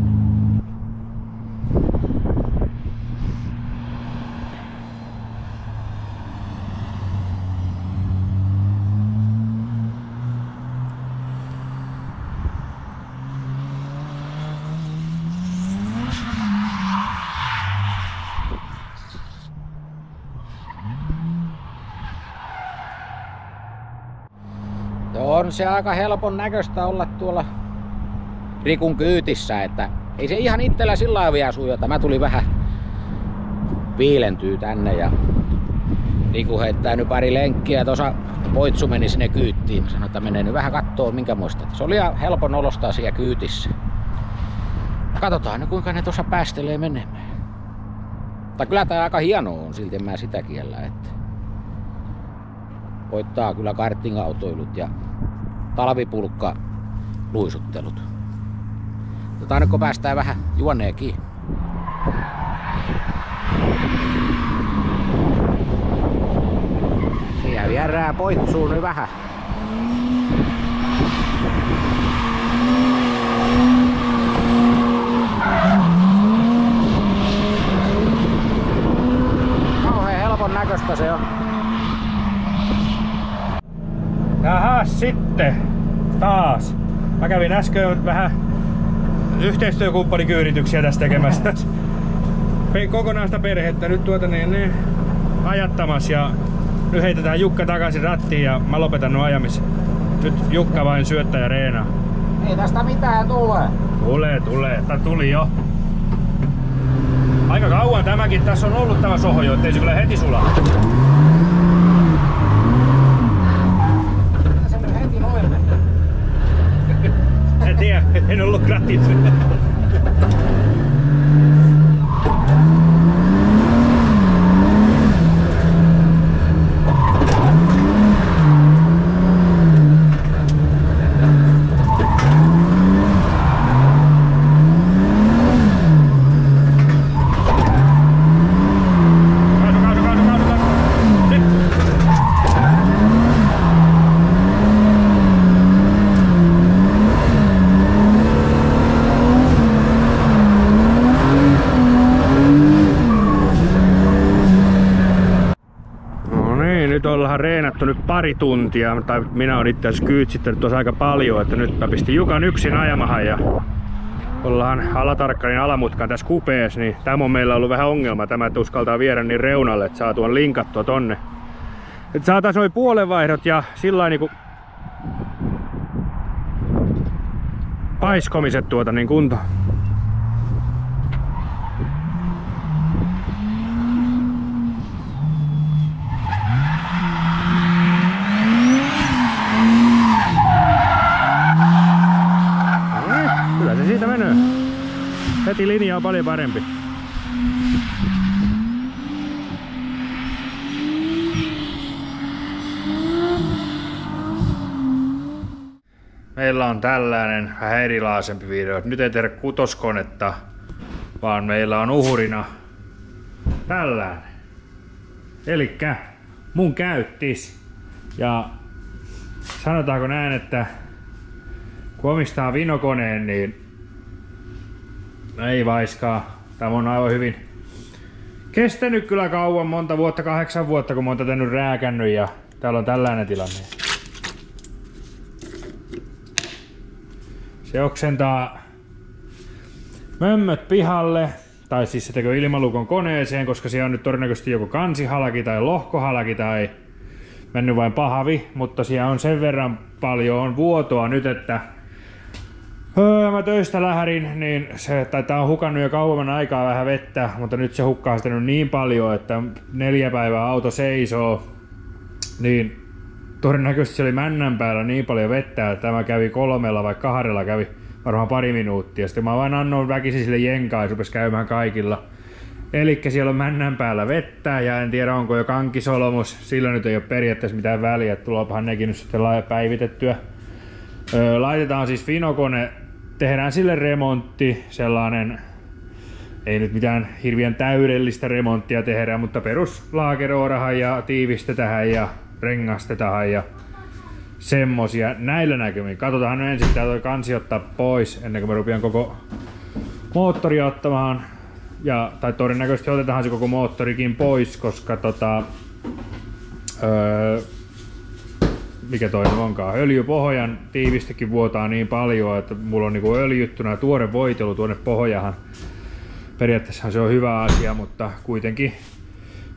On se aika helpon näköistä olla tuolla Rikun kyytissä, että ei se ihan itsellä sillä lailla vielä sujota. Mä tulin vähän viilentyy tänne ja Riku heittää nyt pari lenkkiä. Tuossa Poitsu meni sinne kyyttiin. Mä sanoin, että menee nyt vähän kattoo minkä muista. Se oli ihan helpon olostaa siellä kyytissä. Katsotaan nyt kuinka ne tuossa päästelee menemään. Mutta kyllä tää aika hienoa on, silti en mä sitä kiellä. Että voittaa kyllä karting-autoilut ja talvipulkka luisuttelut. Nyt kun päästään vähän juoneekin. Siellä vierää Poitsuun nyt vähän. Kauhean helpon näköistä se on. Jaha, sitten taas. Mä kävin äsken vähän yhteistyökumppanikyyrityksiä tässä tekemässä. Kokonaista perhettä nyt niin ajattamassa ja nyt heitetään Jukka takaisin rattiin ja mä lopetan nuo ajamisen. Nyt Jukka vain syöttää ja reenaa. Ei tästä mitään tule. Tulee. Tää tuli jo. Aika kauan tämäkin tässä on ollut tämä soho jo, ettei se kyllä heti sulaa. Heti noin mennä. En tiedä, en ollut gratis. Nyt ollaan reenattu nyt pari tuntia, tai minä olen itse asiassa kyytsittänyt tuossa aika paljon, että nyt mä pistin Jukan yksin ajamahan ja ollaan Alatarkkarin alamutkaan tässä kupees, niin tämä on meillä ollut vähän ongelma, tämä että uskaltaa viedä niin reunalle, että saa tuon linkattua tonne. Että saatais noi puolenvaihdot ja sillain niinku paiskomiset niin kuntoon. Siitä menee. Heti linja on paljon parempi. Meillä on tällainen vähän erilaisempi video. Nyt ei tehdä kutoskonetta, vaan meillä on uhurina tällainen. Elikkä mun käyttis. Ja sanotaanko näin, että kun omistaa vinokoneen, niin ei vaiskaa. Tämä on aivan hyvin kestänyt kyllä kauan, monta vuotta, 8 vuotta, kun mä oon tätä nyt rääkännyt ja täällä on tällainen tilanne. Se oksentaa mömmöt pihalle, tai siis se tekee ilmalukon koneeseen, koska siellä on nyt todennäköisesti joko kansihalki tai lohkohalki tai mennyt vain pahavi, mutta siellä on sen verran paljon on vuotoa nyt, että mä töistä lähdin, niin tää on hukannut jo kauemman aikaa vähän vettä, mutta nyt se hukkaa sitä nyt niin paljon, että 4 päivää auto seisoo, niin todennäköisesti se oli männän päällä niin paljon vettä, että tämä kävi 3 vai 2 kävi varmaan pari minuuttia. Sitten mä vain annoin väkisin sille jenkaa ja rupesi käymään kaikilla. Elikkä siellä on männän päällä vettä ja en tiedä onko jo kankisolmus, sillä nyt ei ole periaatteessa mitään väliä, tulopahan nekin nyt sitten päivitettyä. Laitetaan siis vinokone, tehdään sille remontti, sellainen, ei nyt mitään hirveän täydellistä remonttia tehdä, mutta perus laakeroidahan ja tiivistetään ja rengastetaan ja semmosia näillä näkymin. Katsotaan nyt ensin tää toi kansi ottaa pois ennen kuin mä rupean koko moottoria ottamaan. Tai todennäköisesti otetaan se koko moottorikin pois, koska mikä toi onkaan, öljypohjan tiivistekin vuotaa niin paljon, että mulla on niinku öljyttynä tuore voitelu tuonne pohjahan. Periaatteessa se on hyvä asia, mutta kuitenkin.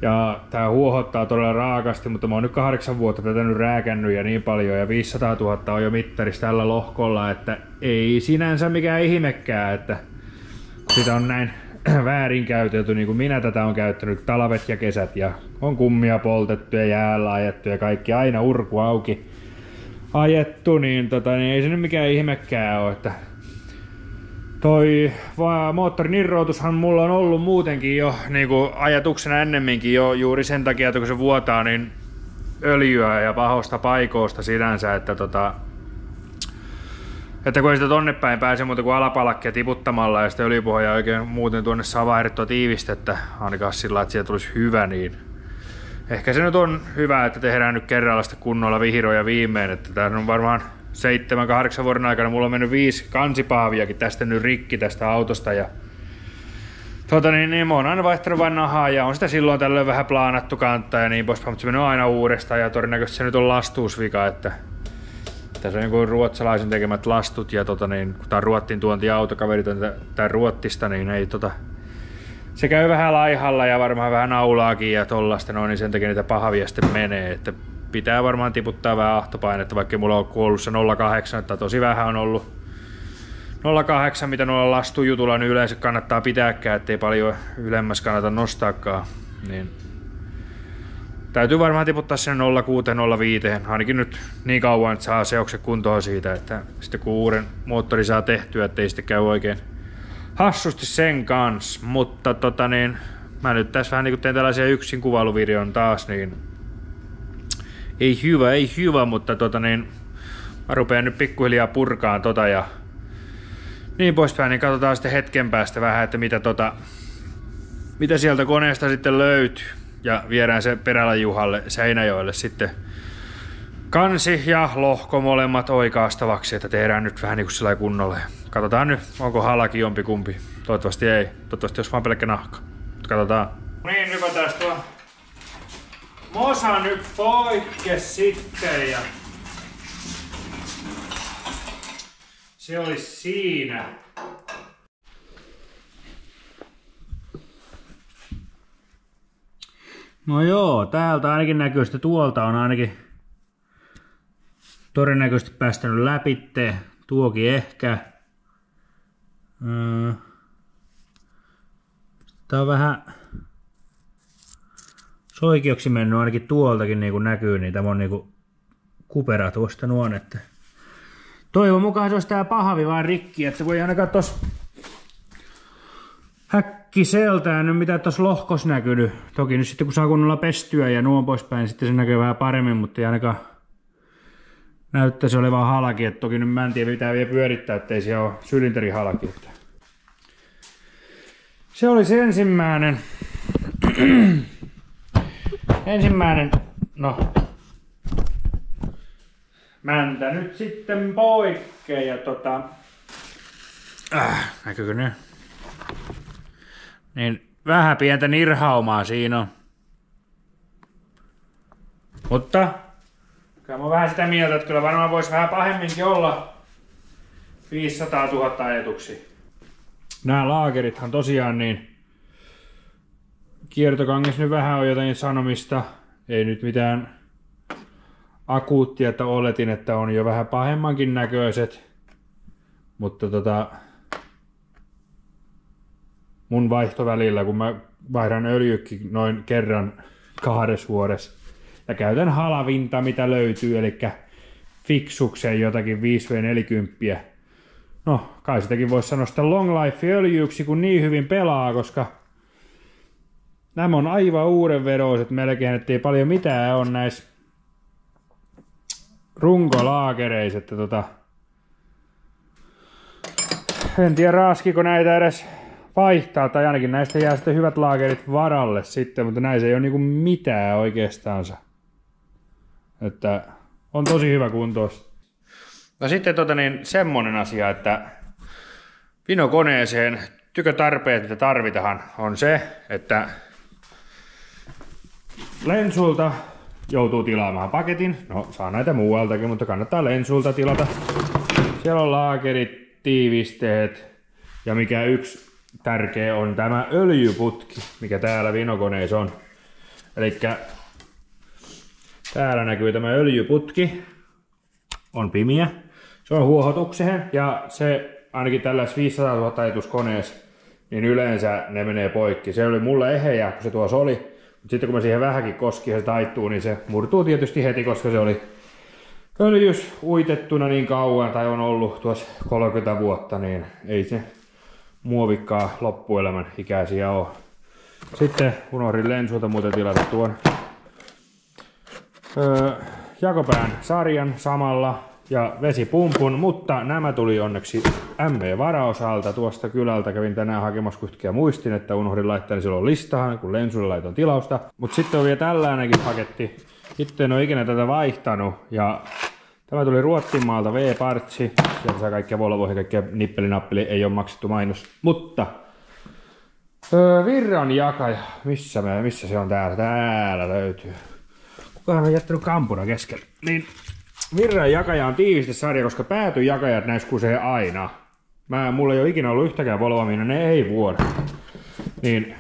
Ja tää huohottaa todella raakasti, mutta mä oon nyt 8 vuotta tätä nyt rääkännyt ja niin paljon ja 500 000 on jo mittarissa tällä lohkolla, että ei sinänsä mikään ihmekään, että sitä on näin väärin käytetty, niin kuin minä tätä on käyttänyt talvet ja kesät ja on kummia poltettu ja jäällä ajettu ja kaikki aina urku auki ajettu, niin, niin ei se nyt mikään ihmekään ole, että toi moottorin irrotushan mulla on ollut muutenkin jo niin kuin ajatuksena ennemminkin jo juuri sen takia, että kun se vuotaa niin öljyä ja pahosta paikoista sinänsä, että kun ei sitä tonne päin pääse muuta kuin alapalakkia tiputtamalla ja sitten öljypohjaa oikein muuten tuonne saa vaihdettua tiivistettä, ainakaan sillä että siitä tulisi hyvä, niin ehkä se nyt on hyvä, että tehdään nyt kerralla sitten kunnolla vihdoin viimein, että tässä on varmaan 7-8 vuoden aikana mulla on mennyt 5 kansipahviakin tästä nyt rikki tästä autosta ja niin mä oon aina vaihtanut vain nahaa ja on sitä silloin tällöin vähän plaanattu kantaa ja niin poispäin, mutta se menee aina uudestaan ja todennäköisesti se nyt on lastuusvika, että tässä on joku ruotsalaisen tekemät lastut ja kun tää on Ruottin tuontiauto, kaverit on tää Ruottista, niin ei se käy vähän laihalla ja varmaan vähän naulaakin ja tollaista niin sen takia niitä pahvia sitten menee, että pitää varmaan tiputtaa vähän ahtopainetta, vaikka mulla on kuollut se 0,8, että tosi vähän on ollut 0,8 mitä noilla lastujutulla niin yleensä kannattaa pitääkään, ettei paljon ylemmäs kannata nostaakaan. Niin täytyy varmaan tiputtaa sen 0,6-0,5, ainakin nyt niin kauan, että saa seoksen kuntoon siitä, että sitten kun uuden moottori saa tehtyä, ettei sitten käy oikein hassusti sen kanssa. Mutta mä nyt tässä vähän niin kuin teen tällaisia yksin kuvailuvideon taas, niin ei hyvä, mutta mä rupean nyt pikkuhiljaa purkaan ja niin poispäin, niin katsotaan sitten hetken päästä vähän, että mitä sieltä koneesta sitten löytyy. Ja viedään se Perälän Juhalle Seinäjoelle sitten kansi ja lohko molemmat oikaastavaksi, että tehdään nyt vähän niin kuin sillä kunnolla. Katsotaan nyt, onko halaki jompikumpi. Toivottavasti ei. Toivottavasti jos vaan pelkkä nahka. Mutta katsotaan. Niin, nypätään tuo mosa nyt poikke sitten ja se oli siinä. No joo, täältä ainakin näkyy, että tuolta on ainakin todennäköisesti päästänyt läpitte. Tuokin ehkä. Tää on vähän soikioksi mennyt ainakin tuoltakin niin kuin näkyy, niin tämä on niin kuin kupera tuosta nuon, että toivon mukaan se olisi tää pahavi vaan rikki, että voi ainakaan tossa häkkiseltään nyt mitä tuossa lohkos näkynyt. Toki nyt sitten kun saa kunnolla pestyä ja nuon poispäin, sitten se näkyy vähän paremmin, mutta ei ainakaan näyttäisi olevan halki. Et toki nyt mä en tiedä pitää vielä pyörittää, ettei siellä ole sylinterihalki. Se oli se ensimmäinen. No. Mäntä nyt sitten poikkea ja näkyykö nyt? Niin vähän pientä nirhaumaa siinä on. Mutta kyllä mä vähän sitä mieltä, että kyllä varmaan voisi vähän pahemminkin olla 500 000 ajetuksia. Nämä laakerithan tosiaan niin kiertokangas nyt vähän on jotain sanomista. Ei nyt mitään akuuttia, että oletin, että on jo vähän pahemmankin näköiset. Mutta mun vaihtovälillä, kun mä vaihdan öljykin noin kerran 2 vuodessa ja käytän halavinta, mitä löytyy, eli fiksukseen jotakin 5V40. No, kai sitäkin voisi sanoa sitä long life öljyksi, kun niin hyvin pelaa, koska nämä on aivan uuden vedoiset melkein, ettei paljon mitään on näissä runkolaakereissa, että en tiedä raskiko näitä edes vaihtaa, tai ainakin näistä jää sitten hyvät laakerit varalle sitten, mutta näissä ei ole niinku mitään oikeastaansa. Että on tosi hyvä kuntoista. No sitten semmonen asia, että vinokoneeseen tykötarpeet, mitä tarvitaan, on se, että Lensulta joutuu tilaamaan paketin. No, saa näitä muualtakin, mutta kannattaa Lensulta tilata. Siellä on laakerit, tiivisteet ja mikä yksi tärkeä on tämä öljyputki, mikä täällä vinokoneessa on. Elikkä täällä näkyy tämä öljyputki. On pimiä. Se on huohotukseen ja se ainakin tällaisessa 500 000 ajatuskoneessa, niin yleensä ne menee poikki. Se oli mulle eheä, kun se tuossa oli. Mutta sitten kun mä siihen vähänkin koskin ja se taittuu, niin se murtuu tietysti heti, koska se oli öljys uitettuna niin kauan, tai on ollut tuossa 30 vuotta, niin ei se muovikkaa loppuelämän ikäisiä ole. Sitten unohdin Lensulta muuten tilata tuon jakopään sarjan samalla ja vesipumpun, mutta nämä tuli onneksi MV-varaosalta tuosta kylältä. Kävin tänään hakemassa kuitenkin muistin, että unohdin laittaa silloin listaan, kun Lensulle laitoin tilausta. Mutta sitten on vielä tällainenkin paketti. Itse en ole ikinä tätä vaihtanut ja tämä tuli Ruotsinmaalta V-partsi. Sieltä saa kaikkia Volvoihin, kaikkia nippelinappeli, ei ole maksettu mainos. Mutta virran jakaja, missä se on täällä? Täällä löytyy. Kukahan on jättänyt kampuna keskellä? Niin virran jakaja on tiivistesarja, koska päätyjakajat näissä kusee aina. Mulla ei ole ikinä ollut yhtäkään Volvoa, minne ne ei vuoda. Niin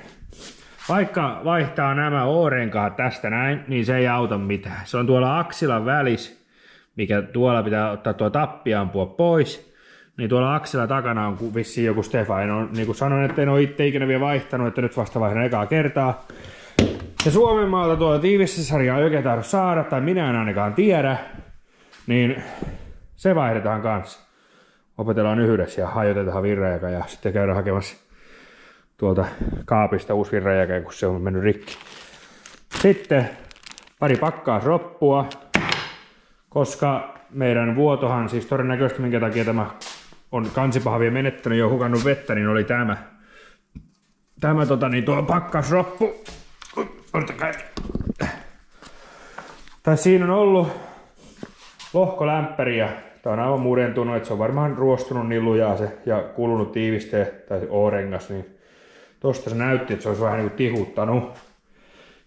vaikka vaihtaa nämä O-renkaat tästä näin, niin se ei auta mitään. Se on tuolla aksilan välissä, mikä tuolla pitää ottaa tuo tappiampua pois. niin tuolla aksella takana on vissiin joku Stefan. Niin kuin sanoin, että en ole itse ikinä vielä vaihtanut, että nyt vasta vaihdan ekaa kertaa. Ja Suomen maalta tuolla tiivissä sarjaa ei oikein tahdo saada, tai minä en ainakaan tiedä, niin se vaihdetaan kanssa. Opetellaan yhdessä ja hajotetaan virrajaka ja sitten käydään hakemassa tuolta kaapista uusi virrajaka, kun se on mennyt rikki. Sitten pari pakkausroppua, koska meidän vuotohan, siis todennäköisesti minkä takia tämä on kansipahvia menettänyt ja hukannut vettä, niin oli tämä tuo pakkausroppu. Siinä on ollut lohkolämpäri ja tää on aivan murentunut, että se on varmaan ruostunut niin lujaa se ja kulunut tiiviste tai O-rengas, niin tosta se näytti, että se olisi vähän niin kuin tihuttanut.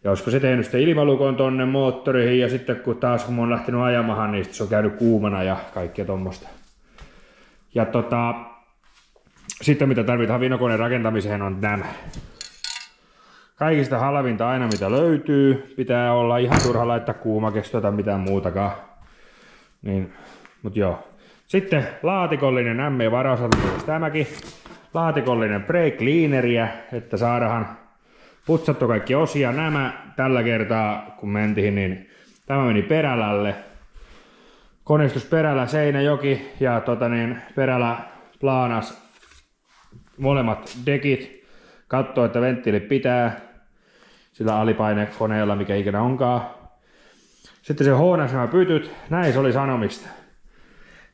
Ja olisiko se tehnyt sitä ilmalukon tonne moottoriin ja sitten kun mä oon lähtenyt ajamahan, niin se on käynyt kuumana ja kaikkea tommosta. Ja sitten mitä tarvitaan vinokoneen rakentamiseen on nämä. Kaikista halvinta aina mitä löytyy, pitää olla ihan turha laittaa kuumakestoa tai mitään muutakaan. Niin, mut joo. Sitten laatikollinen ME-varaosatus tämäkin. Laatikollinen brake cleaneriä, että saadaan putsattu kaikki osia. Nämä tällä kertaa kun mentiin, niin tämä meni Perälälle. Koneistus Perälä Seinäjoki ja Perälä plaanas molemmat dekit. Katsoo, että venttiilit pitää sillä alipainekoneella, mikä ikinä onkaan. Sitten se hoonas nämä pytyt, näin oli sanomista.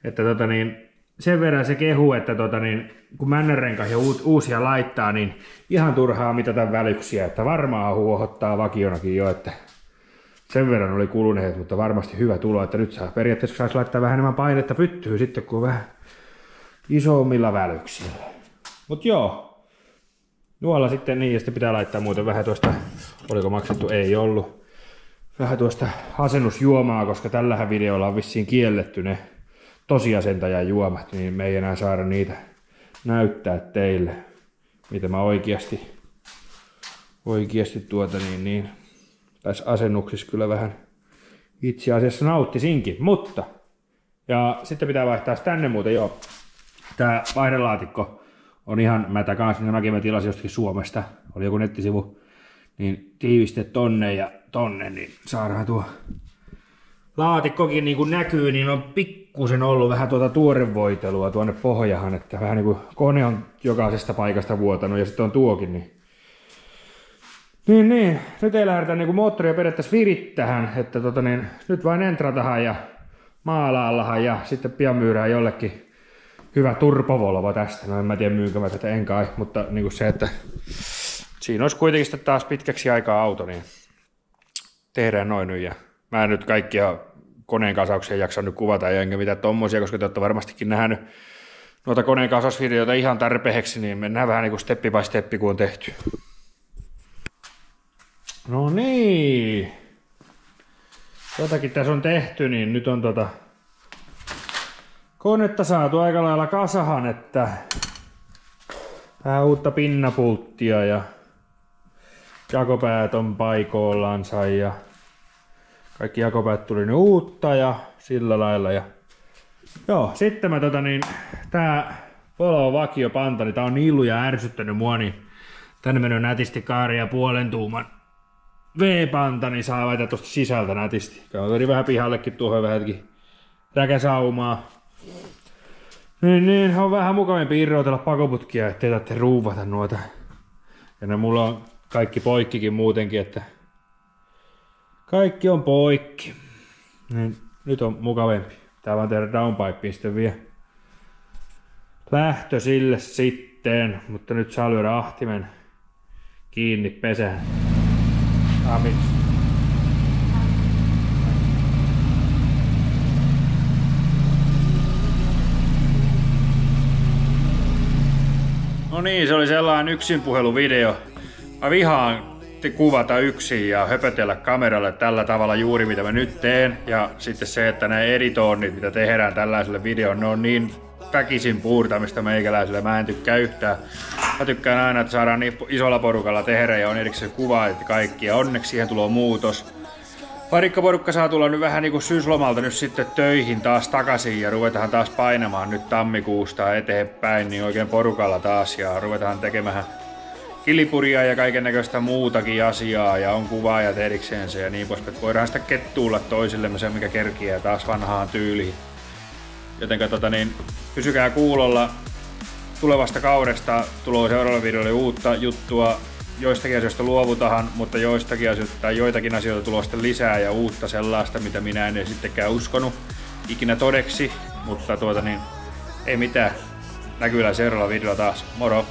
Että sen verran se kehu, että kun männänrenka ja uusia laittaa, niin ihan turhaa mitata välyksiä, että varmaan huohottaa vakionakin jo, että sen verran oli kuluneet, mutta varmasti hyvä tulo, että nyt periaatteessa saisi laittaa vähän enemmän painetta pyttyyn sitten, kun on vähän isommilla välyksillä. Mut joo. Nuolla sitten niin, ja sitten pitää laittaa muuten vähän tuosta, oliko maksettu, ei ollut. Vähän tuosta asennusjuomaa, koska tällähän videolla on vissiin kielletty ne tosiasentajan juomat, niin me ei enää saada niitä näyttää teille, mitä mä oikeasti tässä asennuksissa kyllä vähän itse asiassa nauttisinkin, mutta ja sitten pitää vaihtaa tänne muuten joo. Tää vaihdelaatikko on ihan mätä kanssa, niin mä tilasin jostakin Suomesta, oli joku nettisivu, niin tiiviste tonne ja tonne, niin saadaan tuo laatikkokin niin kuin näkyy, niin on pikkusen ollut vähän tuota tuorevoitelua tuonne pohjahan, että vähän niin kuin kone on jokaisesta paikasta vuotanut ja sitten on tuokin, niin. Nyt ei lähdetä niin kuin moottoria periaatteessa virittähän, että nyt vain entratahan ja maalaallahan ja sitten pian myydään jollekin hyvä turpovolvo tästä. No en mä tiedä myykö mä tätä, en kai, mutta niin kuin se, että siinä olisi kuitenkin sitten taas pitkäksi aikaa auto, niin tehdään noin nyt. Ja mä en nyt kaikkia koneen kasauksia jaksa nyt kuvata enkä mitään tommosia, koska te olette varmastikin nähnyt noita koneen kasausvideoita ihan tarpeeksi, niin mennään vähän niin kuin steppi by steppi, kun on tehty. No niin. Jotakin tässä on tehty, niin nyt on konetta saatu aika lailla kasahan, että vähän uutta pinnapulttia ja jakopäät on paikoillansa ja kaikki jakopäät tuli nyt uutta ja sillä lailla. Ja joo, sitten tää Polo vakio panta, niin tää on niin luja ärsyttänyt mua, niin tänne mennyt nätisti 2,5 tuuman V-panta, niin saa laittaa tosta sisältä nätisti. Kauteri vähän pihallekin tuohon vähänkin räkäsaumaa. Niin, on vähän mukavampi irrotella pakoputkia, ettei tarvitse ruuvata noita. Ja ne mulla on kaikki poikkikin muutenkin, että kaikki on poikki. Niin, nyt on mukavempi. Tää vaan tehdä downpipeen sitten vielä lähtö sille sitten, mutta nyt saa lyödä ahtimen kiinni pesään. No niin, se oli sellainen yksinpuheluvideo. Mä vihaan kuvata yksin ja höpötellä kameralle tällä tavalla juuri mitä mä nyt teen. Ja sitten se, että nämä editoinnit mitä tehdään tällaiselle videoon, ne on niin väkisin puurtamista meikäläiselle. Mä en tykkää yhtään. Mä tykkään aina, että saadaan niin isolla porukalla tehdä ja on erikseen kuvaa että kaikki. Ja onneksi siihen tulee muutos. Parikkaporukka saa tulla nyt vähän niinku syyslomalta nyt sitten töihin taas takaisin ja ruvetaan taas painamaan nyt tammikuusta eteenpäin niin oikein porukalla taas ja ruvetaan tekemään kilipuria ja kaiken näköistä muutakin asiaa ja on kuvaajat erikseen ja niin poispäin. Voidaan sitä kettuulla toisillemme se mikä kerkiää taas vanhaan tyyliin. Jotenka pysykää kuulolla tulevasta kaudesta. Tulee seuraavalle videolle uutta juttua. Joistakin asioista luovutaan, mutta joitakin asioita tulee sitten lisää ja uutta sellaista, mitä minä en sittenkään uskonut ikinä todeksi. Mutta ei mitään. Näkyy seuraavalla videolla taas. Moro!